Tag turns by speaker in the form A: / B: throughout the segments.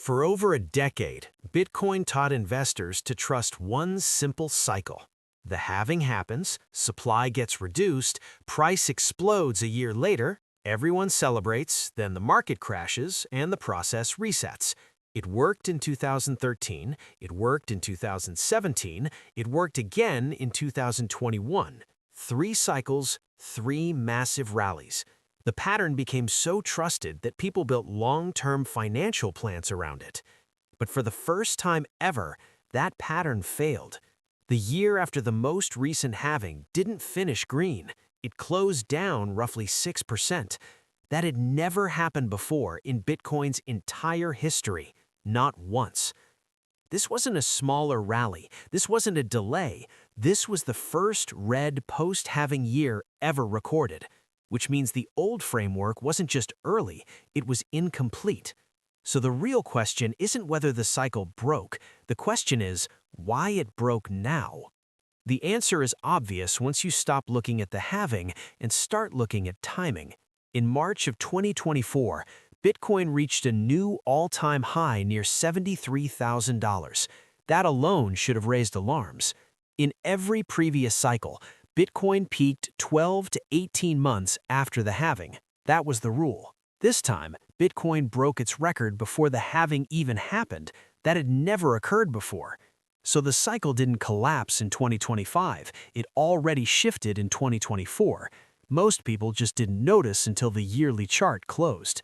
A: For over a decade, Bitcoin taught investors to trust one simple cycle. The halving happens, supply gets reduced, price explodes a year later, everyone celebrates, then the market crashes, and the process resets. It worked in 2013, it worked in 2017, it worked again in 2021. 3 cycles, 3 massive rallies. The pattern became so trusted that people built long-term financial plans around it. But for the first time ever, that pattern failed. The year after the most recent halving didn't finish green. It closed down roughly 6%. That had never happened before in Bitcoin's entire history, not once. This wasn't a smaller rally. This wasn't a delay. This was the first red post-halving year ever recorded, which means the old framework wasn't just early, it was incomplete. So the real question isn't whether the cycle broke, the question is why it broke now. The answer is obvious once you stop looking at the halving and start looking at timing. In March of 2024, Bitcoin reached a new all-time high near $73,000. That alone should have raised alarms. In every previous cycle, Bitcoin peaked 12 to 18 months after the halving. That was the rule. This time, Bitcoin broke its record before the halving even happened. That had never occurred before. So the cycle didn't collapse in 2025. It already shifted in 2024. Most people just didn't notice until the yearly chart closed.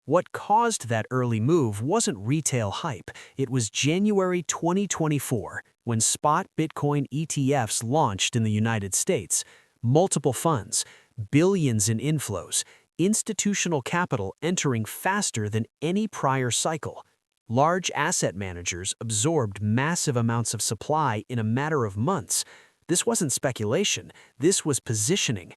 A: What caused that early move wasn't retail hype. It was January 2024, when spot Bitcoin ETFs launched in the United States. Multiple funds, billions in inflows, institutional capital entering faster than any prior cycle. Large asset managers absorbed massive amounts of supply in a matter of months. This wasn't speculation, this was positioning.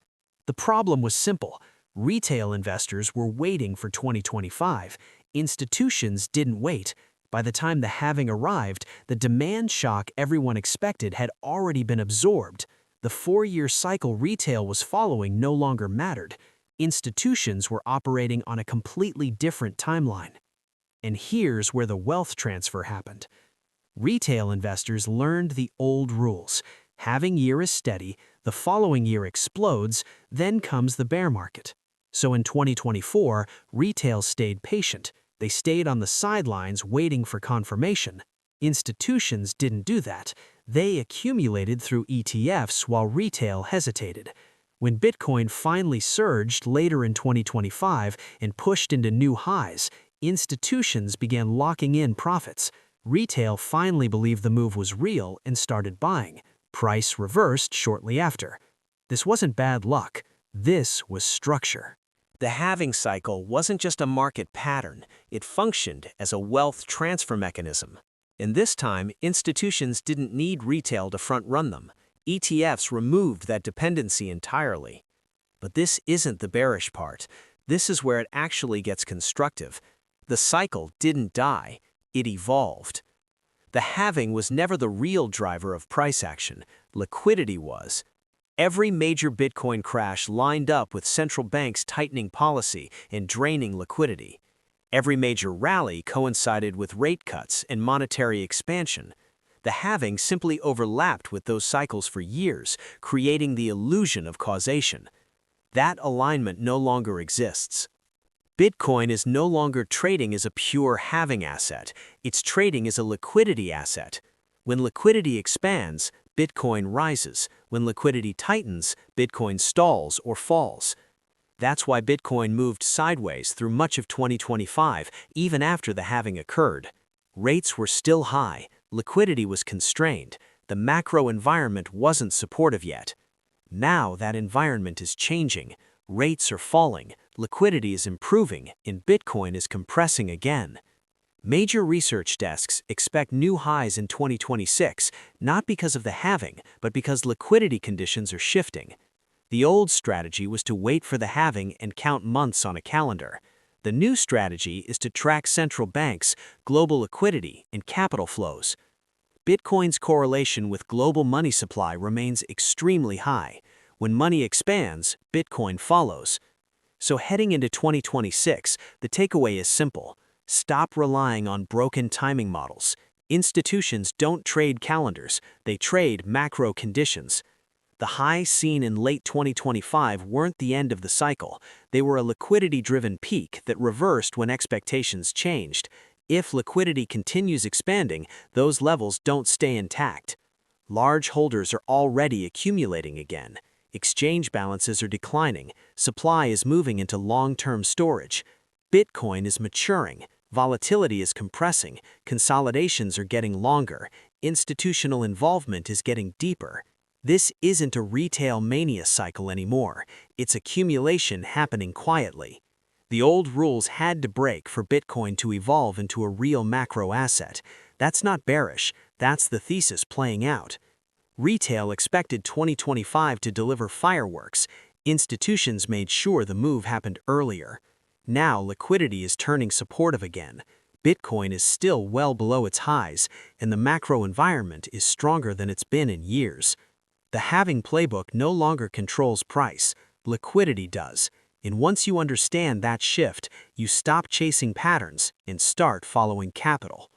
A: The problem was simple. Retail investors were waiting for 2025. Institutions didn't wait. By the time the halving arrived, the demand shock everyone expected had already been absorbed. The 4-year cycle retail was following no longer mattered. Institutions were operating on a completely different timeline. And here's where the wealth transfer happened. Retail investors learned the old rules. Halving year is steady, the following year explodes, then comes the bear market. So in 2024, retail stayed patient. They stayed on the sidelines waiting for confirmation. Institutions didn't do that. They accumulated through ETFs while retail hesitated. When Bitcoin finally surged later in 2025 and pushed into new highs, institutions began locking in profits. Retail finally believed the move was real and started buying. Price reversed shortly after. This wasn't bad luck. This was structure. The halving cycle wasn't just a market pattern, it functioned as a wealth transfer mechanism. And this time, institutions didn't need retail to front-run them. ETFs removed that dependency entirely. But this isn't the bearish part. This is where it actually gets constructive. The cycle didn't die, it evolved. The halving was never the real driver of price action, liquidity was. Every major Bitcoin crash lined up with central banks tightening policy and draining liquidity. Every major rally coincided with rate cuts and monetary expansion. The halving simply overlapped with those cycles for years, creating the illusion of causation. That alignment no longer exists. Bitcoin is no longer trading as a pure halving asset, it's trading as a liquidity asset. When liquidity expands, Bitcoin rises. When liquidity tightens, Bitcoin stalls or falls. That's why Bitcoin moved sideways through much of 2025, even after the halving occurred. Rates were still high, liquidity was constrained, the macro environment wasn't supportive yet. Now that environment is changing, rates are falling, liquidity is improving, and Bitcoin is compressing again. Major research desks expect new highs in 2026, not because of the halving, but because liquidity conditions are shifting. The old strategy was to wait for the halving and count months on a calendar. The new strategy is to track central banks, global liquidity, and capital flows. Bitcoin's correlation with global money supply remains extremely high. When money expands, Bitcoin follows. So heading into 2026, the takeaway is simple. Stop relying on broken timing models. Institutions don't trade calendars, they trade macro conditions. The highs seen in late 2025 weren't the end of the cycle, they were a liquidity-driven peak that reversed when expectations changed. If liquidity continues expanding, those levels don't stay intact. Large holders are already accumulating again. Exchange balances are declining, supply is moving into long-term storage. Bitcoin is maturing, volatility is compressing, consolidations are getting longer, institutional involvement is getting deeper. This isn't a retail mania cycle anymore, it's accumulation happening quietly. The old rules had to break for Bitcoin to evolve into a real macro asset. That's not bearish, that's the thesis playing out. Retail expected 2025 to deliver fireworks. Institutions made sure the move happened earlier. Now liquidity is turning supportive again. Bitcoin is still well below its highs, and the macro environment is stronger than it's been in years. The halving playbook no longer controls price, liquidity does. And once you understand that shift, you stop chasing patterns and start following capital.